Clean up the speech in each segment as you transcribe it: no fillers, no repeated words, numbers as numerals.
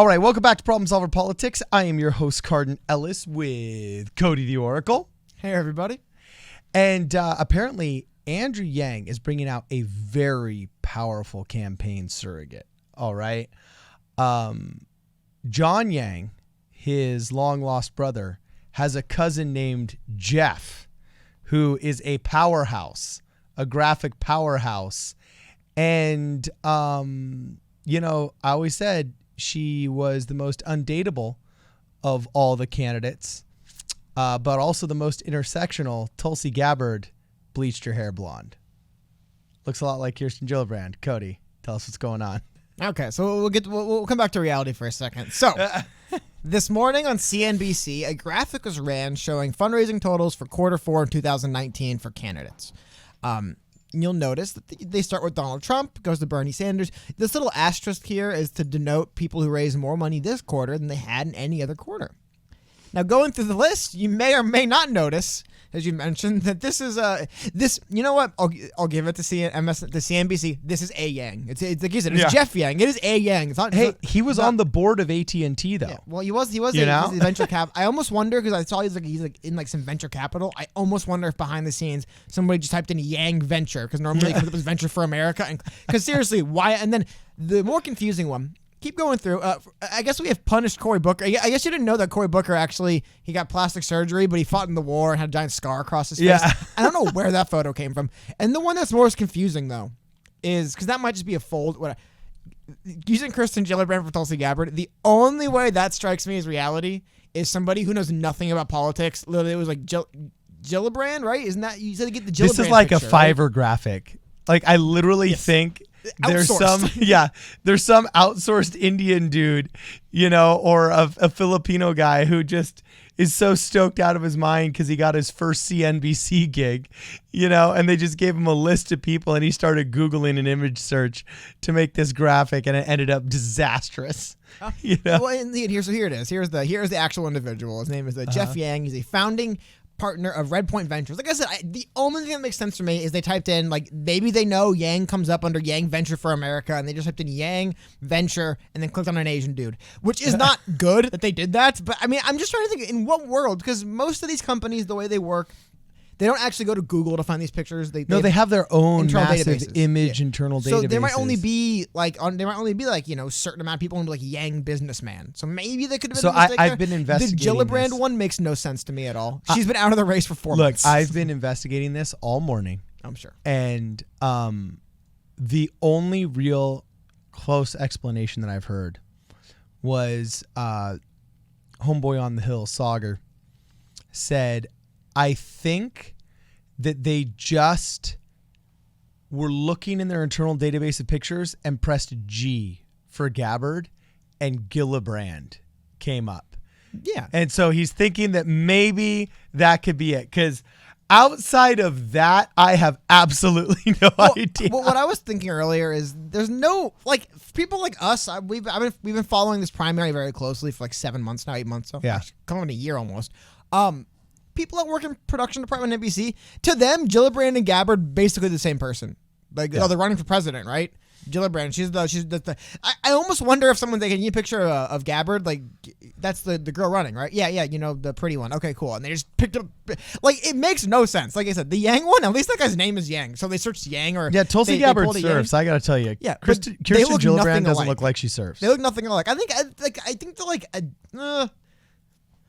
All right, welcome back to Problem Solver Politics. I am your host, Cardin Ellis, with Cody the Oracle. Hey, everybody. And apparently, Andrew Yang is bringing out a very powerful campaign surrogate. All right. John Yang, his long-lost brother, has a cousin named Jeff, who is a powerhouse, a graphic powerhouse. And, you know, I always said she was the most undateable of all the candidates, but also the most intersectional. Tulsi Gabbard bleached her hair blonde. Looks a lot like Kirsten Gillibrand. Cody, tell us what's going on. Okay, so we'll come back to reality for a second. So, this morning on CNBC, a graphic was ran showing fundraising totals for quarter four of 2019 for candidates. You'll notice that they start with Donald Trump, goes to Bernie Sanders. This little asterisk here is to denote people who raised more money this quarter than they had in any other quarter. Now, going through the list, you may or may not notice, as you mentioned, that this is you know what? I'll give it to CNBC. This is A Yang. It's like you said, it's Jeff Yang. It is A Yang. It's not. He was on the board of AT&T though. Yeah, well, he was a venture cap. I almost wonder, because I saw he's in like some venture capital. I almost wonder if behind the scenes somebody just typed in Yang Venture, because normally it comes up as Venture for America. Because seriously, why? And then the more confusing one. Keep going through. I guess we have punished Cory Booker. I guess you didn't know that Cory Booker he got plastic surgery, but he fought in the war and had a giant scar across his face. Yeah. I don't know where that photo came from. And the one that's most confusing, though, is, because that might just be a fold. Using Kirsten Gillibrand for Tulsi Gabbard, the only way that strikes me as reality is somebody who knows nothing about politics. Literally, it was like Gillibrand, right? Isn't that, you said to get the Gillibrand This is like picture, a Fiverr graphic. Like, I literally think there's some outsourced Indian dude, you know, or a Filipino guy who just is so stoked out of his mind because he got his first CNBC gig, you know, and they just gave him a list of people and he started Googling an image search to make this graphic, and it ended up disastrous. You know? Well, and here it is. Here's the actual individual. His name is Jeff Yang. He's a founding partner of Red Point Ventures. Like I said, the only thing that makes sense for me is they typed in, like, maybe they know Yang comes up under Yang Venture for America, and they just typed in Yang Venture and then clicked on an Asian dude, which is not good that they did that. But I mean, I'm just trying to think in what world, because most of these companies, the way they work, they don't actually go to Google to find these pictures. They have their own massive image internal databases. So there might only be like you know, certain amount of people and be like Yang businessman. So maybe they could have been. So I've been investigating. The Gillibrand one makes no sense to me at all. She's been out of the race for 4 months. Look, I've been investigating this all morning. I'm sure. And the only real close explanation that I've heard was Homeboy on the Hill, Sauger, said, I think that they just were looking in their internal database of pictures and pressed G for Gabbard, and Gillibrand came up. Yeah. And so he's thinking that maybe that could be it, because outside of that, I have absolutely no idea. Well, what I was thinking earlier is there's no, like, people like us, we've been following this primary very closely for like 7 months now, 8 months. So yeah, coming a year almost. People that work in production department at NBC, to them, Gillibrand and Gabbard basically the same person. Like, they're running for president, right? Gillibrand, she's the I almost wonder if someone's like, can you picture of Gabbard? Like, that's the girl running, right? Yeah, you know, the pretty one. Okay, cool. And they just picked up, like, it makes no sense. Like I said, the Yang one, at least that guy's name is Yang. So they searched Yang, or Tulsi Gabbard surfs. I gotta tell you, Kirsten Gillibrand doesn't look like she surfs. They look nothing alike. I think they're like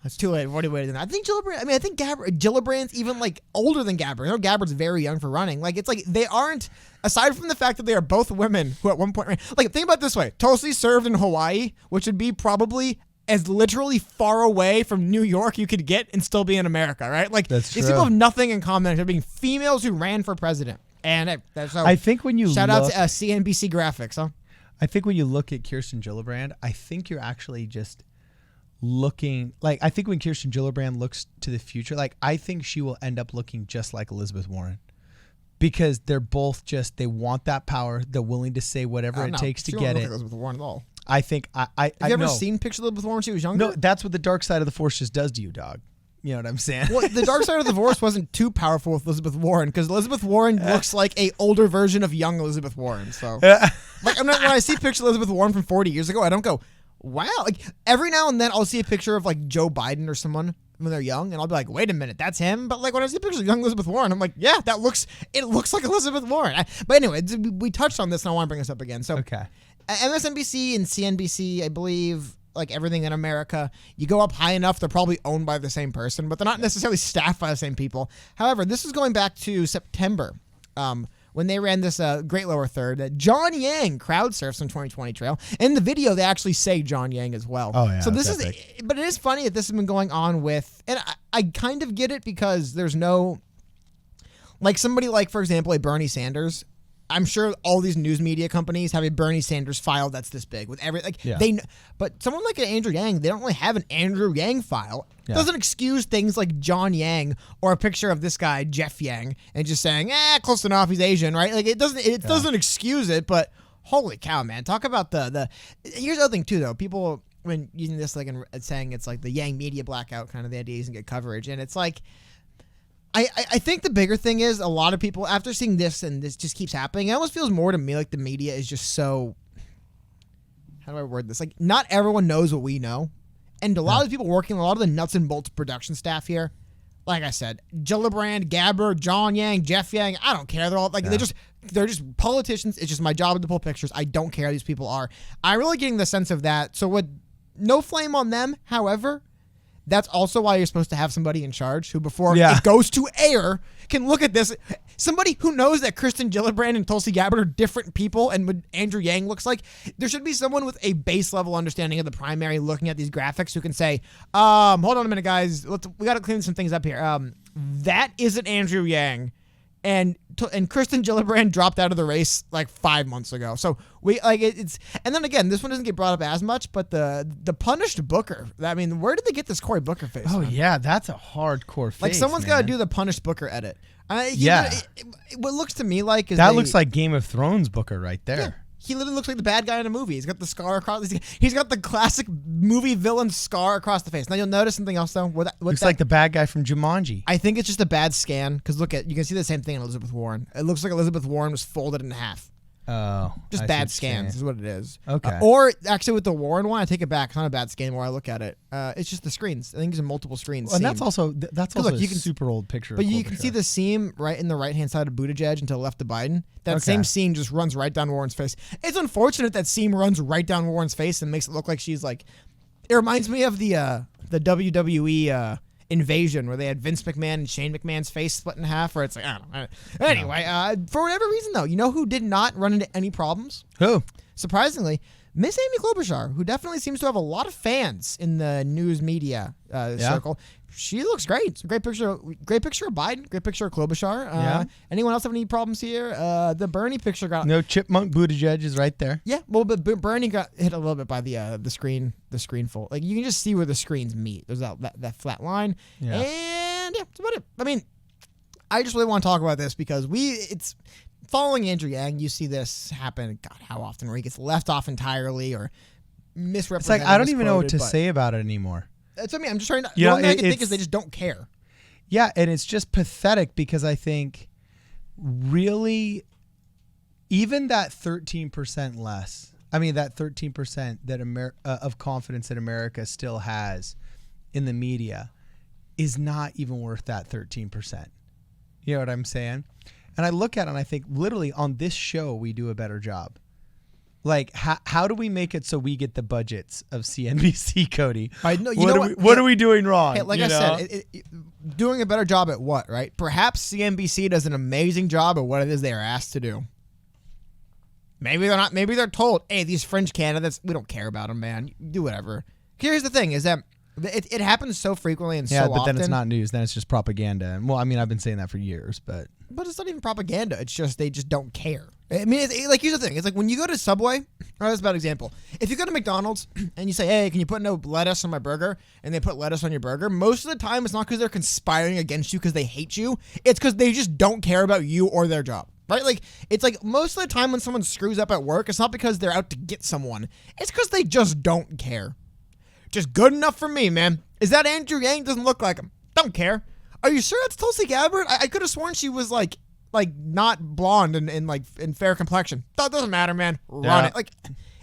that's too late. I've already waited. I think Gillibrand's even like older than Gabbard. I know Gabbard's very young for running. Like, it's like they aren't, aside from the fact that they are both women who at one point, like, think about it this way. Tulsi served in Hawaii, which would be probably as literally far away from New York you could get and still be in America, right? Like, these people have nothing in common except being females who ran for president. And I think when you shout out to CNBC Graphics, huh? I think when you look at Kirsten Gillibrand, I think you're actually just looking, like, I think when Kirsten Gillibrand looks to the future, like, I think she will end up looking just like Elizabeth Warren, because they're both just, they want that power. They're willing to say whatever it takes to get it. Elizabeth Warren at all. I think Have you ever seen pictures of Elizabeth Warren when she was younger? No, that's what the dark side of the Force just does to you, dog. You know what I'm saying? Well, the dark side of the Force wasn't too powerful with Elizabeth Warren, because Elizabeth Warren looks like a older version of young Elizabeth Warren. So, like, when I see pictures of Elizabeth Warren from 40 years ago, I don't go, wow. Like every now and then I'll see a picture of like Joe Biden or someone when they're young, and I'll be like, wait a minute, that's him. But like when I see pictures of young Elizabeth Warren, I'm like, yeah, it looks like Elizabeth Warren. But anyway, we touched on this, and I want to bring this up again. So Okay. MSNBC and CNBC, I believe, like everything in America, you go up high enough, they're probably owned by the same person, but they're not necessarily staffed by the same people. However, this is going back to September, when they ran this Great Lower Third that John Yang crowd surfs on 2020 trail. In the video, they actually say John Yang as well. Oh, yeah. So this that's is, epic. but it is funny that this has been going on with, and I kind of get it because there's no, like somebody like, for example, a Bernie Sanders. I'm sure all these news media companies have a Bernie Sanders file that's this big with every but someone like an Andrew Yang, they don't really have an Andrew Yang file. Yeah. Doesn't excuse things like John Yang or a picture of this guy Jeff Yang and just saying, close enough, he's Asian, right? Like it doesn't excuse it, but holy cow, man! Talk about the. Here's the other thing too, though. People when using this like and saying it's like the Yang media blackout, kind of the idea doesn't get coverage, and it's like. I think the bigger thing is a lot of people, after seeing this and this just keeps happening, it almost feels more to me like the media is just so, how do I word this? Like, not everyone knows what we know. And a lot of people working, a lot of the nuts and bolts production staff here, like I said, Gillibrand, Gabbard, John Yang, Jeff Yang, I don't care. They're all like, they're just politicians. It's just my job to pull pictures. I don't care who these people are. I'm really getting the sense of that. So no flame on them, however. That's also why you're supposed to have somebody in charge who, before it goes to air, can look at this. Somebody who knows that Kristen Gillibrand and Tulsi Gabbard are different people and what Andrew Yang looks like. There should be someone with a base level understanding of the primary looking at these graphics who can say, hold on a minute, guys. We got to clean some things up here. That isn't Andrew Yang. And Kristen Gillibrand dropped out of the race like 5 months ago. So it's and then again, this one doesn't get brought up as much, but the punished Booker. I mean, where did they get this Cory Booker face? Oh from? yeah, that's a hardcore face. Like someone's got to do the punished Booker edit. What looks to me like is looks like Game of Thrones Booker right there. Yeah. He literally looks like the bad guy in a movie. He's got the scar across. He's got the classic movie villain scar across the face. Now you'll notice something else though. Looks like the bad guy from Jumanji. I think it's just a bad scan because you can see the same thing in Elizabeth Warren. It looks like Elizabeth Warren was folded in half. Oh, just bad scans is what it is. Okay. Or actually with the Warren one, I take it back. It's not a bad scan where I look at it. It's just the screens. I think there's multiple screens. Well, and that's also look, a super old picture. But you can see the seam right in the right-hand side of Buttigieg and to the left of Biden. That same seam just runs right down Warren's face. It's unfortunate that seam runs right down Warren's face and makes it look like she's like. It reminds me of the WWE Invasion where they had Vince McMahon and Shane McMahon's face split in half. Where it's like I don't know. Anyway, for whatever reason though, you know who did not run into any problems? Who? Surprisingly, Miss Amy Klobuchar, who definitely seems to have a lot of fans in the news media circle. She looks great. It's a great picture. Great picture of Biden. Great picture of Klobuchar. Anyone else have any problems here? The Bernie picture got no chipmunk. Buttigieg is right there. Yeah, well, but Bernie got hit a little bit by the screen fold. Like you can just see where the screens meet. There's that flat line. Yeah. And that's about it. I mean, I just really want to talk about this because it's following Andrew Yang. You see this happen. God, how often where he gets left off entirely or misrepresented. It's like I don't even know what to say about it anymore. That's what I mean. I'm just trying to. The only thing I can think is they just don't care. Yeah, and it's just pathetic because I think really even that 13% less. I mean that 13% that of confidence that America still has in the media is not even worth that 13%. You know what I'm saying? And I look at it and I think literally on this show we do a better job. Like, how do we make it so we get the budgets of CNBC, Cody? What are we doing wrong? Hey, like I said, doing a better job at what, right? Perhaps CNBC does an amazing job at what it is they are asked to do. Maybe they're not. Maybe they're told, hey, these fringe candidates, we don't care about them, man. Do whatever. Here's the thing is that it happens so frequently and so often. Yeah, but then it's not news. Then it's just propaganda. And well, I mean, I've been saying that for years, but it's not even propaganda. It's just they just don't care. I mean, like here's the thing. It's like when you go to Subway. That's a bad example. If you go to McDonald's and you say, "Hey, can you put no lettuce on my burger?" and they put lettuce on your burger, most of the time it's not because they're conspiring against you because they hate you. It's because they just don't care about you or their job. Right? Like it's like most of the time when someone screws up at work, it's not because they're out to get someone. It's because they just don't care. Just good enough for me, man. Is that Andrew Yang? Doesn't look like him. Don't care. Are you sure that's Tulsi Gabbard? I could have sworn she was like not blonde and fair complexion. That doesn't matter, man. Run it. Like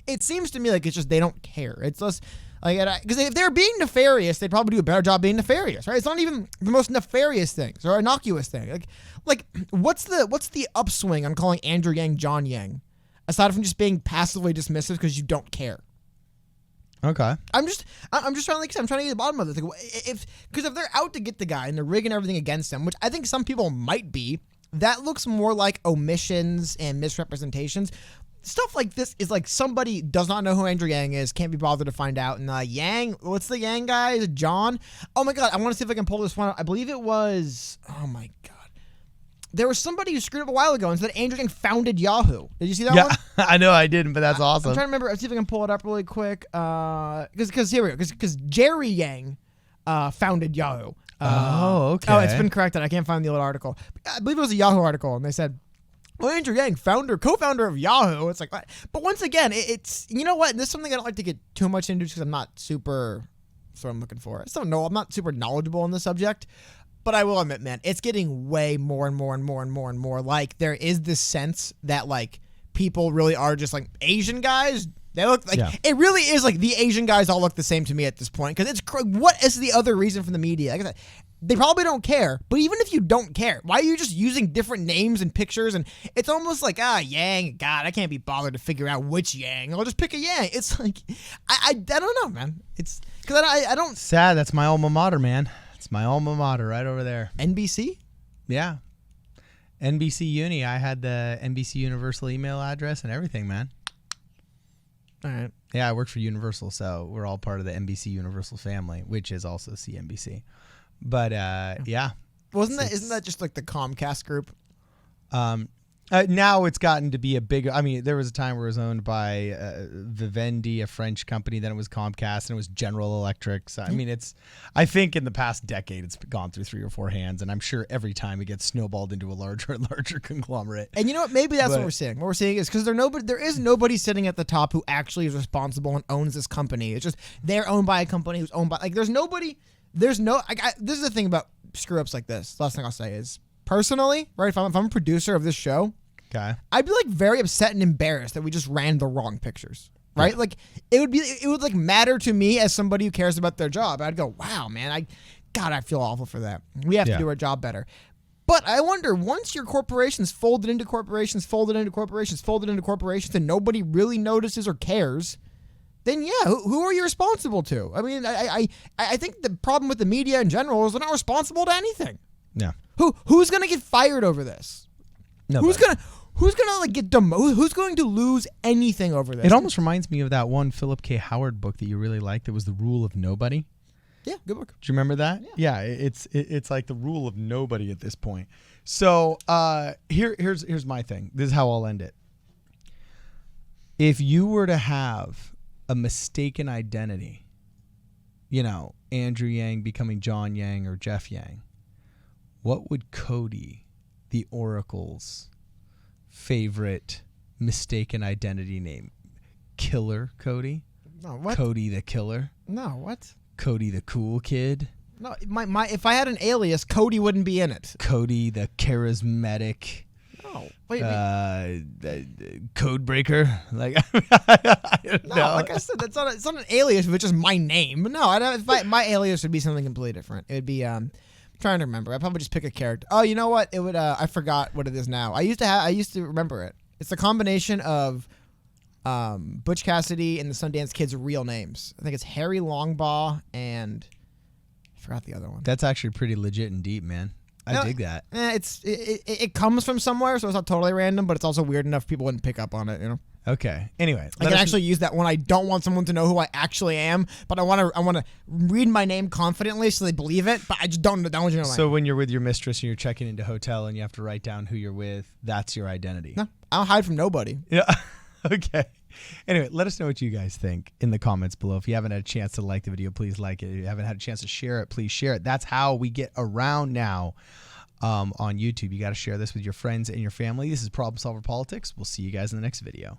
It seems to me like it's just they don't care. It's less like because if they're being nefarious, they'd probably do a better job being nefarious, right? It's not even the most nefarious things or innocuous thing. Like what's the upswing on calling Andrew Yang John Yang, aside from just being passively dismissive because you don't care? Okay. I'm just trying to I'm trying to get to the bottom of this. Like, because if they're out to get the guy and they're rigging everything against him, which I think some people might be, that looks more like omissions and misrepresentations. Stuff like this is like somebody does not know who Andrew Yang is, can't be bothered to find out. And Yang, what's the Yang guy? Is it John? Oh my God, I want to see if I can pull this one out. I believe it was, oh my God. There was somebody who screwed up a while ago and said Andrew Yang founded Yahoo. Did you see that one? I know I didn't, but that's awesome. I'm trying to remember. Let's see if I can pull it up really quick. Because here we go. Because Jerry Yang founded Yahoo. Okay. Oh, it's been corrected. I can't find the old article. I believe it was a Yahoo article, and they said, well, Andrew Yang, co-founder of Yahoo. It's like, but once again, it's, you know what? This is something I don't like to get too much into because I'm not super, that's what I'm looking for. I just don't know. I'm not super knowledgeable on the subject. But I will admit, man, it's getting way more and more and more and more and more. Like, there is this sense that, like, people really are just, like, Asian guys. They look like, It really is like the Asian guys all look the same to me at this point. Because it's, what is the other reason from the media? Like I said, they probably don't care. But even if you don't care, why are you just using different names and pictures? And it's almost like, Yang, God, I can't be bothered to figure out which Yang. I'll just pick a Yang. It's like, I don't know, man. It's, because I don't. Sad, that's my alma mater, man. It's my alma mater right over there. NBC? Yeah. NBC Uni. I had the NBC Universal email address and everything, man. All right. Yeah, I work for Universal, so we're all part of the NBC Universal family, which is also CNBC. But yeah. Isn't that just like the Comcast group? Now it's gotten to be a bigger. I mean, there was a time where it was owned by Vivendi, a French company. Then it was Comcast, and it was General Electric. So I mean, I think in the past decade, it's gone through 3 or 4 hands, and I'm sure every time it gets snowballed into a larger and larger conglomerate. And you know what? Maybe that's what we're seeing. What we're seeing is because there is nobody sitting at the top who actually is responsible and owns this company. It's just they're owned by a company who's owned by there's nobody. There's no. This is the thing about screw ups like this. Last thing I'll say is, personally, right? If I'm a producer of this show, okay, I'd be like very upset and embarrassed that we just ran the wrong pictures, right? Yeah. Like it would like matter to me as somebody who cares about their job. I'd go, wow, man, I feel awful for that. We have to do our job better. But I wonder, once your corporation's folded into corporations, and nobody really notices or cares, then who are you responsible to? I mean, I think the problem with the media in general is they're not responsible to anything. Yeah. Who's gonna get fired over this? Nobody. Who's gonna like get demoted? Who's going to lose anything over this? It almost reminds me of that one Philip K. Howard book that you really liked. That was The Rule of Nobody. Yeah, good book. Do you remember that? Yeah, it's like the rule of nobody at this point. So here's my thing. This is how I'll end it. If you were to have a mistaken identity, Andrew Yang becoming John Yang or Jeff Yang, what would Cody, the Oracle's favorite mistaken identity name? Killer Cody? No, what? Cody the Killer? No, what? Cody the Cool Kid? No, my if I had an alias, Cody wouldn't be in it. Cody the Charismatic? No, wait. Code Breaker? Like, I don't know. Like I said, it's not an alias, but it's just my name. But no, my alias would be something completely different. It would be trying to remember. I'd probably just pick a character. Oh, you know what? It would. I forgot what it is now. I used to remember it. It's a combination of Butch Cassidy and the Sundance Kid's real names. I think it's Harry Longbaugh and I forgot the other one. That's actually pretty legit and deep, man. I dig that. It comes from somewhere, so it's not totally random, but it's also weird enough people wouldn't pick up on it, Okay. Anyway, I can actually use that when I don't want someone to know who I actually am, but I want to read my name confidently so they believe it, but I just don't want you to know. So when you're with your mistress and you're checking into a hotel and you have to write down who you're with, that's your identity. No, I don't hide from nobody. Yeah. Okay. Anyway, let us know what you guys think in the comments below. If you haven't had a chance to like the video, please like it. If you haven't had a chance to share it, please share it. That's how we get around now on YouTube. You got to share this with your friends and your family. This is Problem Solver Politics. We'll see you guys in the next video.